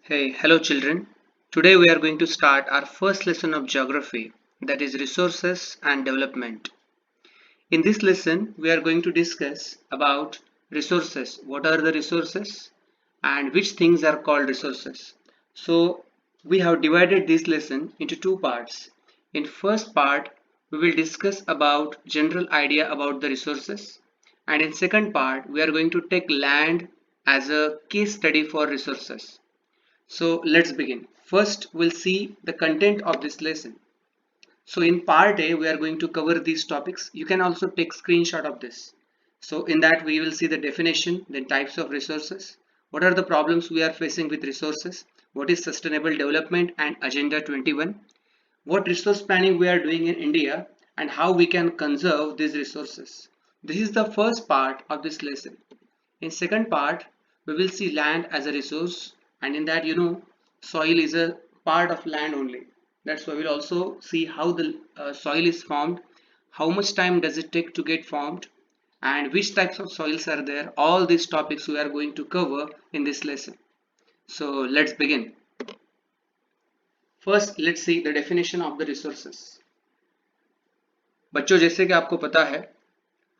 Hey, hello children. Today we are going to start our first lesson of geography, that is resources and development. In this lesson, we are going to discuss about resources. What are the resources and which things are called resources? So, we have divided this lesson into two parts. In first part, we will discuss about general idea about the resources, and in second part, we are going to take land as a case study for resources. So let's begin. First, we'll see the content of this lesson. So in part A, we are going to cover these topics. You can also take screenshot of this. So in that, we will see the definition, then types of resources. What are the problems we are facing with resources? What is sustainable development and Agenda 21? What resource planning we are doing in India and how we can conserve these resources. This is the first part of this lesson. In second part, we will see land as a resource, and in that, soil is a part of land only. That's why we'll also see how the soil is formed, how much time does it take to get formed, and which types of soils are there. All these topics we are going to cover in this lesson. So let's begin. First, let's see the definition of the resources. बच्चों, जैसे कि आपको पता है,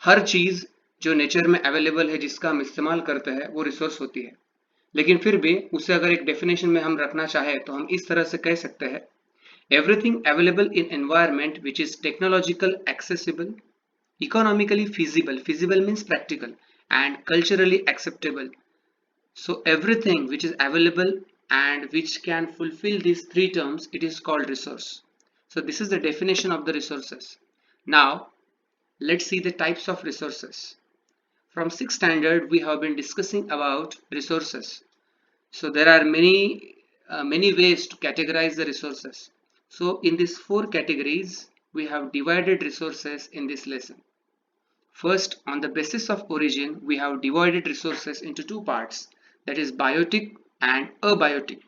हर चीज जो nature में available है जिसका हम इस्तेमाल करते हैं वो रिसोर्स होती है. लेकिन फिर भी उसे अगर एक डेफिनेशन में हम रखना चाहे तो हम इस तरह से कह सकते हैं, everything available in environment which is technological accessible, economically feasible means practical, and culturally acceptable. So everything which is available and which can fulfill these three terms, it is called resource. So this is the definition of the resources. Now let's see the types of resources. From 6th standard we have been discussing about resources. So there are many ways to categorize the resources. So in these four categories, we have divided resources in this lesson. First, on the basis of origin, we have divided resources into two parts, that is biotic and abiotic.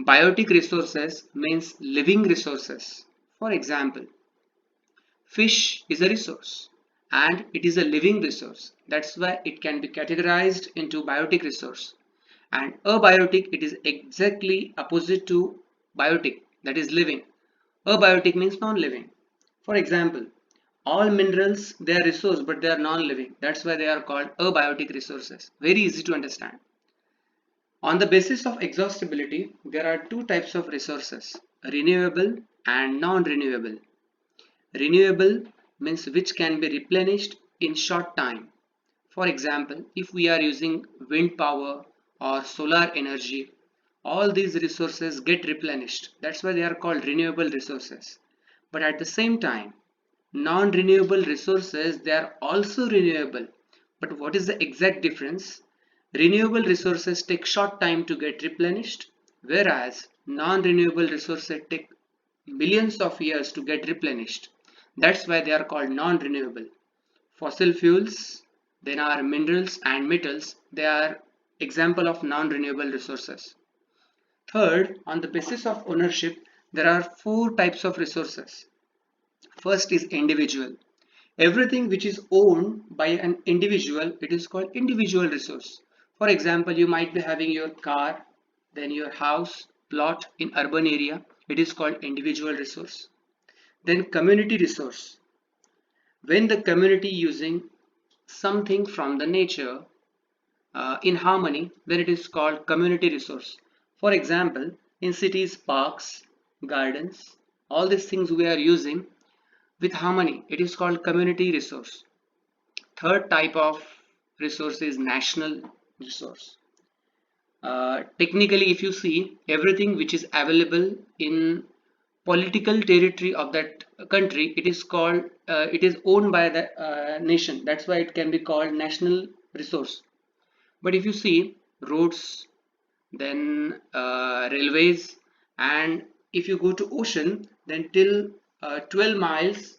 Biotic resources means living resources. For example, fish is a resource and it is a living resource. That's why it can be categorized into biotic resource. And abiotic, it is exactly opposite to biotic, that is living. Abiotic means non-living. For example, all minerals, they are resource but they are non-living. That's why they are called abiotic resources. Very easy to understand. On the basis of exhaustibility, there are two types of resources, renewable and non-renewable. Renewable means which can be replenished in short time. For example, if we are using wind power or solar energy, all these resources get replenished. That's why they are called renewable resources. But at the same time, non-renewable resources, they are also renewable. But what is the exact difference? Renewable resources take short time to get replenished, whereas non-renewable resources take millions of years to get replenished. That's why they are called non-renewable. Fossil fuels, then are minerals and metals, they are example of non-renewable resources. Third, on the basis of ownership, there are four types of resources. First is individual. Everything which is owned by an individual, it is called individual resource. For example, you might be having your car, then your house, plot in urban area, it is called individual resource. Then community resource. When the community using something from the nature in harmony, then it is called community resource. For example, in cities, parks, gardens, all these things we are using with harmony, it is called community resource. Third type of resource is national resource. Technically, if you see, everything which is available in political territory of that country, it is called it is owned by the nation. That's why it can be called national resource. But if you see roads, then railways, and if you go to ocean, then till 12 miles,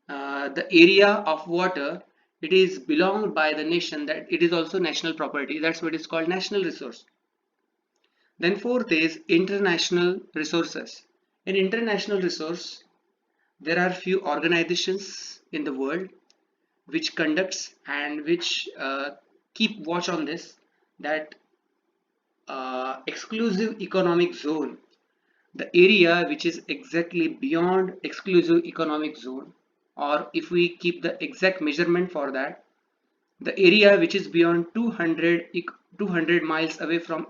the area of water, it is belonged by the nation, that it is also national property. That's what is called national resource. Then fourth is international resources. In international resource, there are few organizations in the world which conducts and which keep watch on this, that exclusive economic zone, the area which is exactly beyond exclusive economic zone, or if we keep the exact measurement for that, the area which is beyond 200 miles away from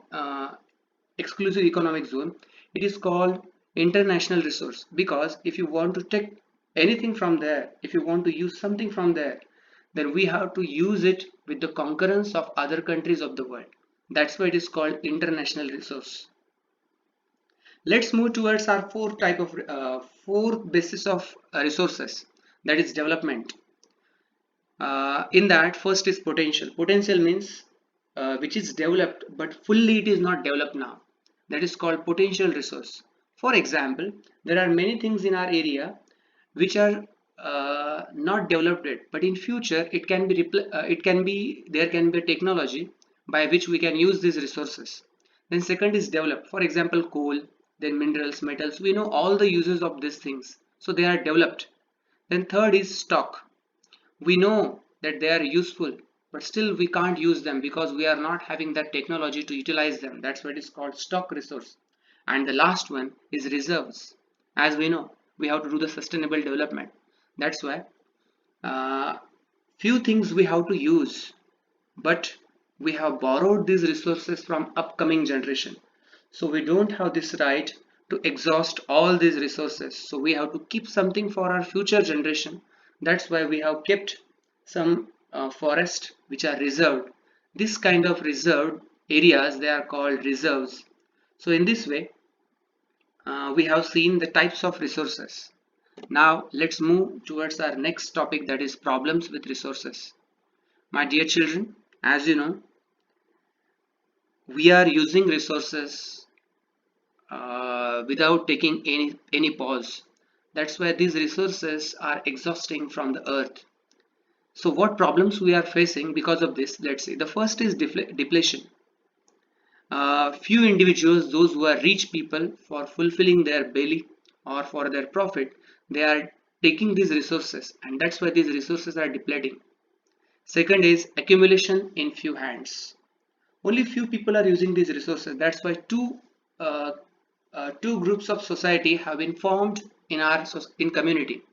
exclusive economic zone, it is called international resource. Because if you want to take anything from there, if you want to use something from there, then we have to use it with the concurrence of other countries of the world. That's why it is called international resource. Let's move towards our fourth basis of resources, that is development. In that, first is potential. Potential means which is developed but fully it is not developed now. That is called potential resource. For example, there are many things in our area which are not developed yet, but in future there can be a technology by which we can use these resources. Then second is developed. For example, coal, then minerals, metals. We know all the uses of these things, so they are developed. Then third is stock. We know that they are useful, but still we can't use them because we are not having that technology to utilize them. That's what is called stock resource. And the last one is reserves. As we know, we have to do the sustainable development. That's why few things we have to use, but we have borrowed these resources from upcoming generation. So we don't have this right to exhaust all these resources. So we have to keep something for our future generation. That's why we have kept some forest which are reserved. This kind of reserved areas, they are called reserves. So in this way, we have seen the types of resources. Now let's move towards our next topic, that is problems with resources. My dear children, as you know, we are using resources without taking any pause. That's why these resources are exhausting from the earth. So what problems we are facing because of this? Let's see. The first is depletion. Few individuals, those who are rich people, for fulfilling their belly or for their profit, they are taking these resources, and that's why these resources are depleting. Second is accumulation in few hands. Only few people are using these resources. That's why uh, two groups of society have been formed in our community.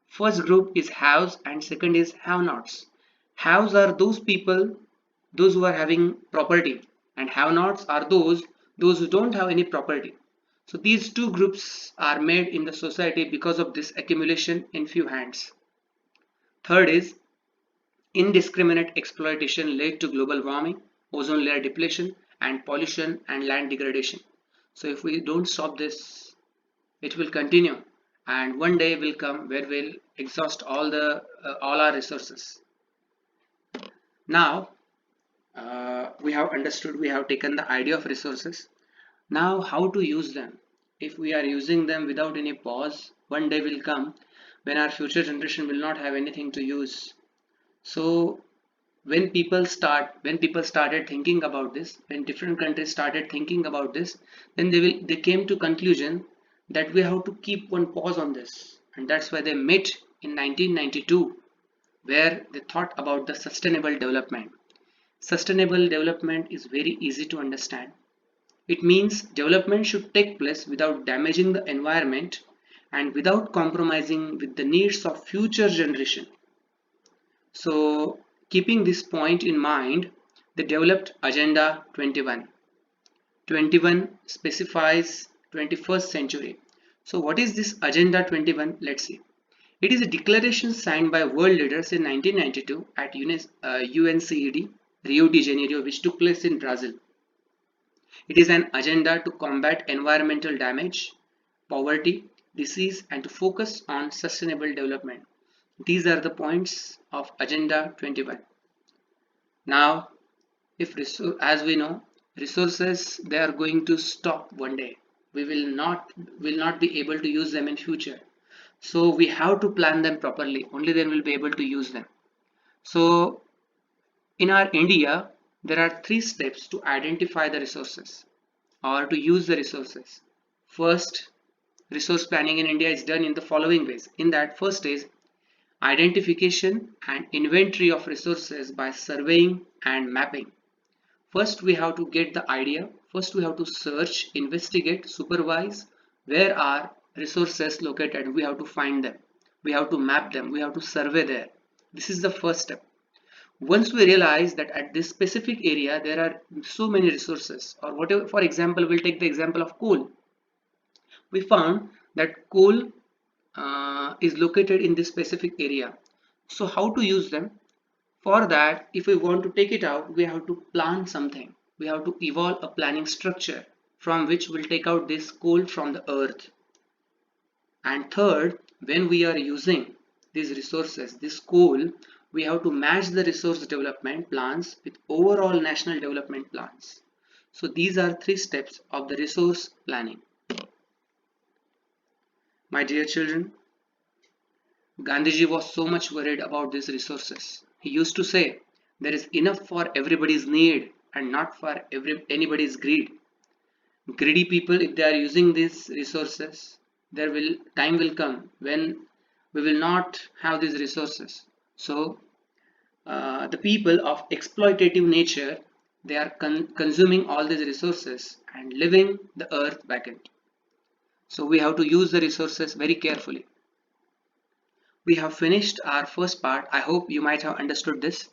First group is haves and second is have-nots. Haves are those people, those who are having property, and have-nots are those who don't have any property. So these two groups are made in the society because of this accumulation in few hands. Third is indiscriminate exploitation led to global warming, ozone layer depletion, and pollution and land degradation. So if we don't stop this, it will continue, and one day will come where we'll exhaust all our resources. Now we have understood, we have taken the idea of resources. Now how to use them? If we are using them without any pause, one day will come when our future generation will not have anything to use. So when people started thinking about this, when different countries started thinking about this, then they came to conclusion that we have to keep one pause on this, and that's why they met in 1992, where they thought about the sustainable development. Sustainable development is very easy to understand. It means development should take place without damaging the environment and without compromising with the needs of future generation. So keeping this point in mind, they developed Agenda 21. 21 specifies 21st century. So what is this Agenda 21? Let's see. It is a declaration signed by world leaders in 1992 at UNCED, Rio de Janeiro, which took place in Brazil. It is an agenda to combat environmental damage, poverty, disease, and to focus on sustainable development. These are the points of Agenda 21. Now, as we know, resources, they are going to stop one day. We will not be able to use them in future. So we have to plan them properly. Only then we'll be able to use them. So in our India, there are 3 steps to identify the resources or to use the resources. First, resource planning in India is done in the following ways. In that, first is identification and inventory of resources by surveying and mapping. First, we have to get the idea First, we have to search, investigate, supervise where are resources located. We have to find them. We have to map them. We have to survey there. This is the first step. Once we realize that at this specific area there are so many resources, or whatever, for example, we'll take the example of coal. We found that coal is located in this specific area. So how to use them? For that, if we want to take it out, we have to plan something. We have to evolve a planning structure from which we'll take out this coal from the earth. And third, when we are using these resources, this coal, we have to match the resource development plans with overall national development plans. So these are 3 steps of the resource planning. My dear children, Gandhiji was so much worried about these resources. He used to say, there is enough for everybody's need and not for anybody's greed. Greedy people, if they are using these resources, time will come when we will not have these resources. So the people of exploitative nature, they are consuming all these resources and living the earth vacant. So we have to use the resources very carefully. We have finished our first part. I hope you might have understood this.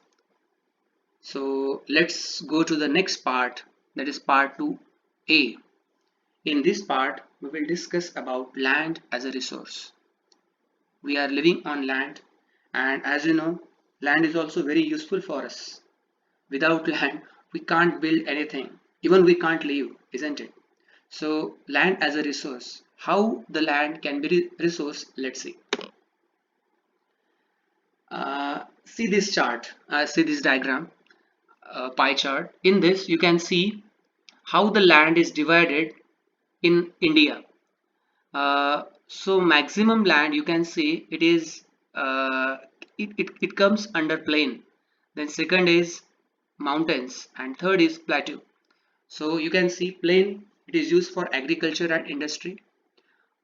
So let's go to the next part, that is part 2A. In this part, we will discuss about land as a resource. We are living on land, and as you know, land is also very useful for us. Without land, we can't build anything. Even we can't live, isn't it? So land as a resource. How the land can be resource, let's see. See this chart, see this diagram, pie chart. In this, you can see how the land is divided in India. So maximum land, you can see it is it comes under plain. Then second is mountains, and third is plateau. So you can see plain, it is used for agriculture and industry.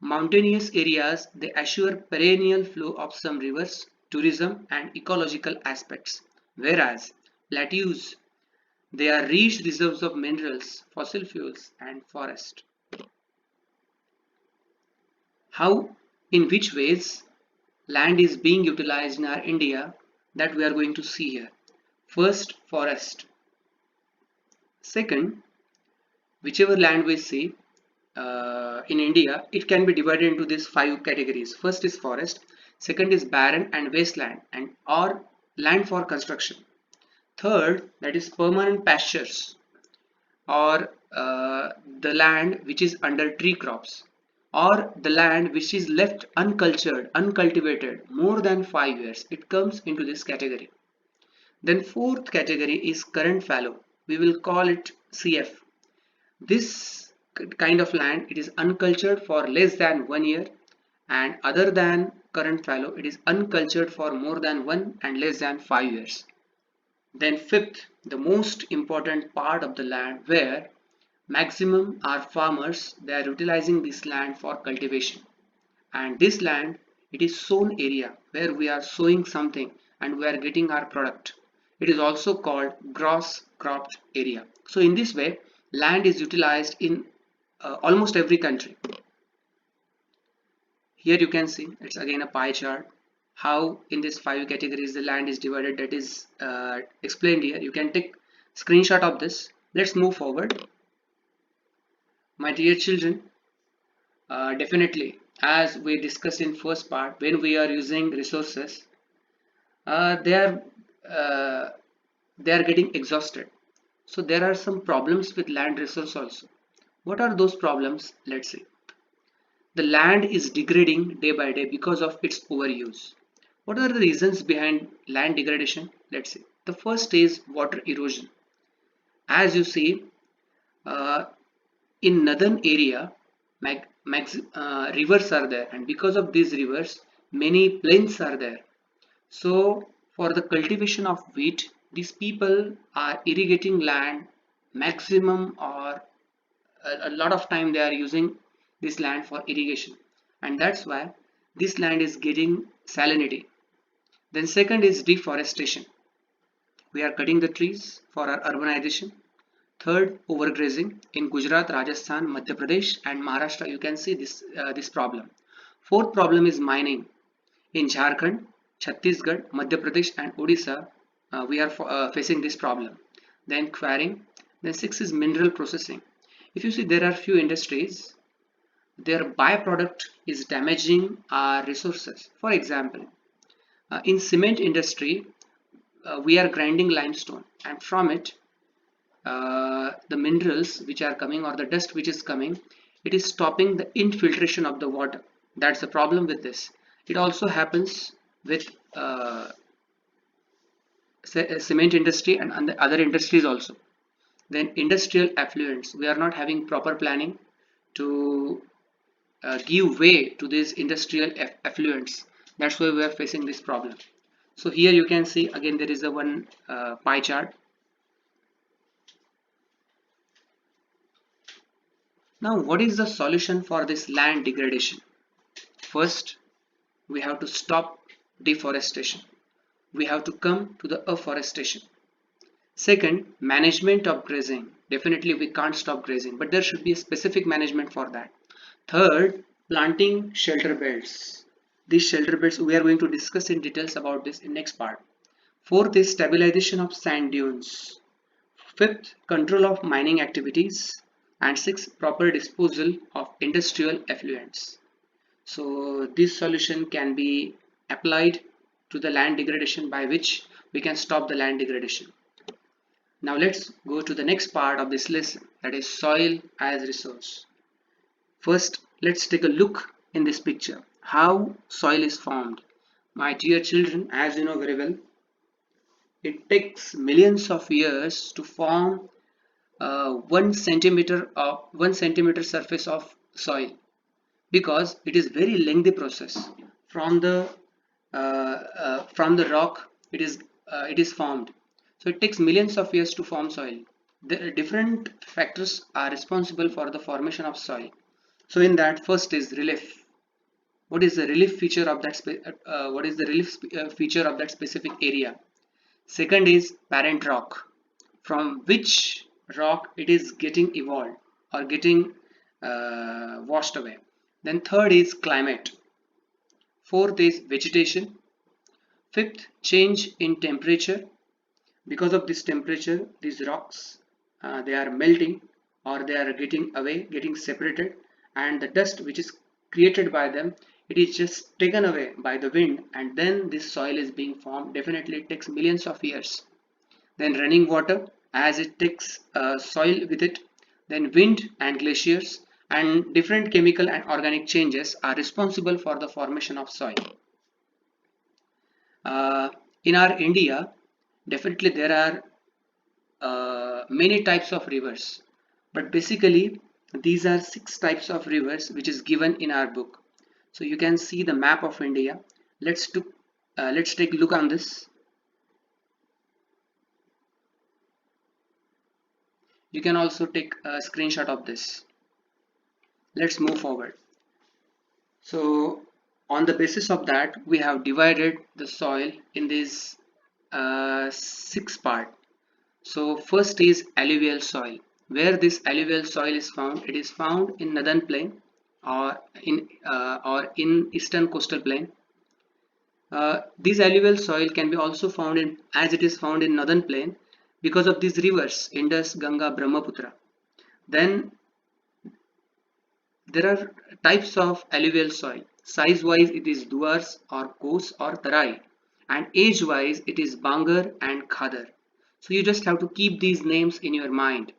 Mountainous areas, they assure perennial flow of some rivers, tourism and ecological aspects, whereas plateaus, they are rich reserves of minerals, fossil fuels and forest. How, in which ways land is being utilized in our India, that we are going to see here. First, forest. Second, whichever land we see in India, it can be divided into these 5 categories. First is forest, second is barren and wasteland and or land for construction. Third, that is permanent pastures, or the land which is under tree crops, or the land which is left uncultured, uncultivated more than 5 years. It comes into this category. Then fourth category is current fallow. We will call it CF. This kind of land, it is uncultured for less than 1 year, and other than current fallow, it is uncultured for more than 1 and less than 5 years. Then fifth, the most important part of the land, where maximum are farmers, they are utilizing this land for cultivation. And this land, it is sown area where we are sowing something and we are getting our product. It is also called gross cropped area. So in this way, land is utilized in almost every country. Here you can see, it's again a pie chart, how in these 5 categories the land is divided, that is explained here. You can take screenshot of this. Let's move forward. My dear children, definitely, as we discussed in first part, when we are using resources, they are getting exhausted. So there are some problems with land resource also. What are those problems? Let's see. The land is degrading day by day because of its overuse. What are the reasons behind land degradation? Let's see. The first is water erosion. As you see, in northern area, rivers are there, and because of these rivers, many plains are there. So for the cultivation of wheat, these people are irrigating land maximum, or a lot of time they are using this land for irrigation, and that's why this land is getting salinity. Then second is deforestation. We are cutting the trees for our urbanization. Third, overgrazing in Gujarat, Rajasthan, Madhya Pradesh, and Maharashtra. You can see this problem. Fourth problem is mining in Jharkhand, Chhattisgarh, Madhya Pradesh, and Odisha. We are facing this problem. Then quarrying. Then six is mineral processing. If you see, there are few industries. Their byproduct is damaging our resources. For example, in cement industry, we are grinding limestone, and from it the minerals which are coming or the dust which is coming, it is stopping the infiltration of the water. That's the problem with this. It also happens with cement industry and the other industries also. Then industrial effluents, we are not having proper planning to give way to these industrial effluents. That's why we are facing this problem. So here you can see again there is a one pie chart. Now, what is the solution for this land degradation? First, we have to stop deforestation. We have to come to the afforestation. Second, management of grazing. Definitely we can't stop grazing, but there should be a specific management for that. Third, planting shelter belts. These shelter belts, we are going to discuss in details about this in next part. Fourth is stabilization of sand dunes. Fifth, control of mining activities. And sixth, proper disposal of industrial effluents. So this solution can be applied to the land degradation, by which we can stop the land degradation. Now let's go to the next part of this lesson, that is soil as resource. First, let's take a look in this picture how soil is formed. My dear children, as you know very well, it takes millions of years to form 1 centimeter surface of soil, because it is very lengthy process. From the rock it is formed. So it takes millions of years to form soil. The different factors are responsible for the formation of soil. So in that, first is relief. What is the relief feature of that feature of that specific area? Second is parent rock, from which rock it is getting evolved or getting washed away. Then third is climate. Fourth is vegetation. Fifth, change in temperature. Because of this temperature, these rocks they are melting or they are getting away, getting separated, and the dust which is created by them, it is just taken away by the wind, and then this soil is being formed. Definitely it takes millions of years. Then running water, as it takes soil with it. Then wind and glaciers and different chemical and organic changes are responsible for the formation of soil. In our India, definitely there are many types of rivers, but basically these are 6 types of rivers which is given in our book. So you can see the map of India. Let's take a look on this. You can also take a screenshot of this. Let's move forward. So on the basis of that, we have divided the soil in these 6 parts. So first is alluvial soil. Where this alluvial soil is found, it is found in northern plain or in eastern coastal plain. This alluvial soil can be also found in, as it is found in northern plain, because of these rivers Indus, Ganga, Brahmaputra. Then there are types of alluvial soil. Size wise it is Duars or Kos or Tarai, and age wise it is Bangar and Khadar. So you just have to keep these names in your mind.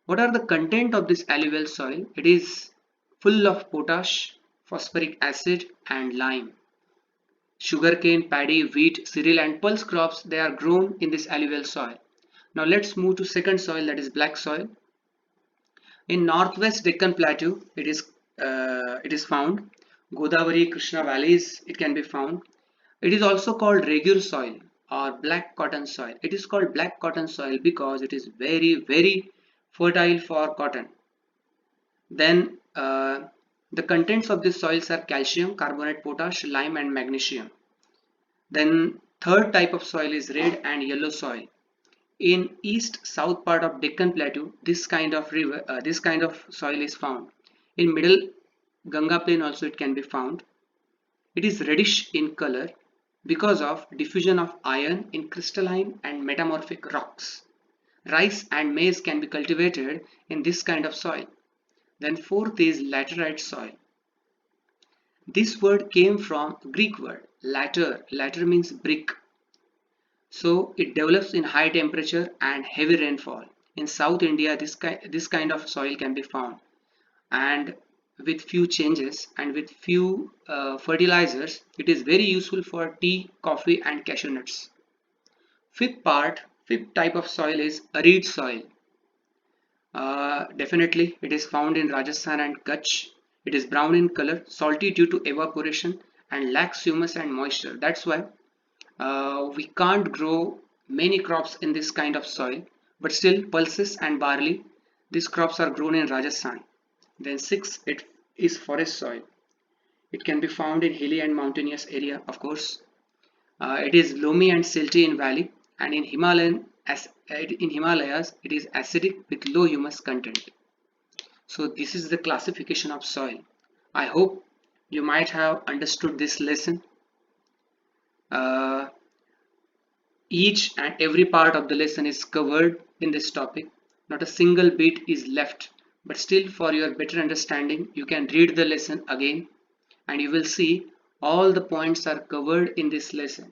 What are the content of this alluvial soil? It is full of potash, phosphoric acid and lime. Sugarcane, paddy, wheat, cereal and pulse crops, they are grown in this alluvial soil. Now let's move to second soil, that is black soil. In northwest Deccan Plateau, it is found. Godavari, Krishna valleys, it can be found. It is also called Regur soil or black cotton soil. It is called black cotton soil because it is very fertile for cotton. Then the contents of these soils are calcium, carbonate, potash, lime and magnesium. Then third type of soil is red and yellow soil. In east south part of Deccan Plateau, this kind of river, this kind of soil is found. In middle Ganga plain also it can be found. It is reddish in color because of diffusion of iron in crystalline and metamorphic rocks. Rice and maize can be cultivated in this kind of soil. Then fourth is laterite soil. This word came from Greek word later. Later means brick. So it develops in high temperature and heavy rainfall. In South India, this kind of soil can be found, and with few changes and with few fertilizers, it is very useful for tea, coffee, and cashew nuts. Fifth type of soil is arid soil. Definitely, it is found in Rajasthan and Kutch. It is brown in color, salty due to evaporation, and lacks humus and moisture. That's why we can't grow many crops in this kind of soil, but still pulses and barley, these crops are grown in Rajasthan. Then sixth, it is forest soil. It can be found in hilly and mountainous area, of course. It is loamy and silty in valley, and in Himalayas it is acidic with low humus content. So this is the classification of soil. I hope you might have understood this lesson. Uh, Each and every part of the lesson is covered in this topic. Not a single bit is left. But still, for your better understanding, you can read the lesson again and you will see all the points are covered in this lesson.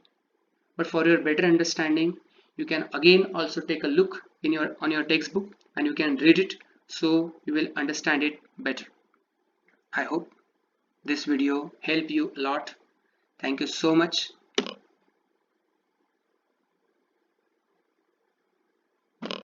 But for your better understanding, you can again also take a look in on your textbook and you can read it so you will understand it better. I hope this video helped you a lot. Thank you so much.